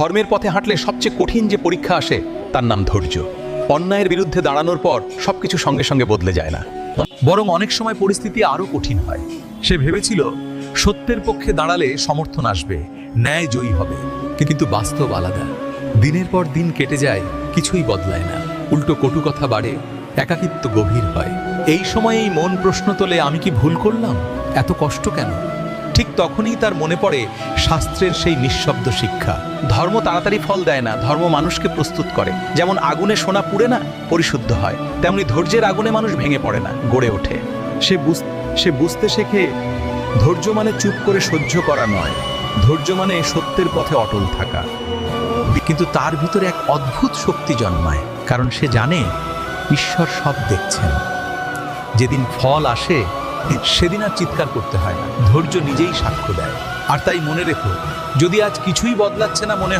ধর্মের পথে হাঁটলে সবচেয়ে কঠিন যে পরীক্ষা আসে তার নাম ধৈর্য। অন্যায়ের বিরুদ্ধে দাঁড়ানোর পর সবকিছু সঙ্গে সঙ্গে বদলে যায় না, বরং অনেক সময় পরিস্থিতি আরো কঠিন হয়। সে ভেবেছিল সত্যের পক্ষে দাঁড়ালে সমর্থন আসবে, ন্যায় জয়ী হবে, কিন্তু বাস্তব আলাদা। দিনের পর দিন কেটে যায়, কিছুই বদলায় না, উল্টো কটু কথা বাড়ে, একাকিত্ব গভীর হয়। এই সময়েই মন প্রশ্ন তোলে, আমি কি ভুল করলাম? এত কষ্ট কেন? ঠিক তখনই তার মনে পড়ে শাস্ত্রের সেই নিঃশব্দ শিক্ষা। ধর্ম তাড়াতাড়ি ফল দেয় না, ধর্ম মানুষকে প্রস্তুত করে। যেমন আগুনে সোনা পুড়ে না, পরিশুদ্ধ হয়, তেমনি ধৈর্যের আগুনে মানুষ ভেঙে পড়ে না, গড়ে ওঠে। সে বুঝতে শেখে, ধৈর্য মানে চুপ করে সহ্য করা নয়, ধৈর্য মানে সত্যের পথে অটল থাকা। কিন্তু তার ভিতরে এক অদ্ভুত শক্তি জন্মায়, কারণ সে জানে ঈশ্বর সব দেখছেন। যেদিন ফল আসে সেদিন আর চিৎকার করতে হয় না, ধৈর্য নিজেই সাক্ষ্য দেয়। আর তাই মনে রেখো, যদি আজ কিছুই বদলাচ্ছে না মনে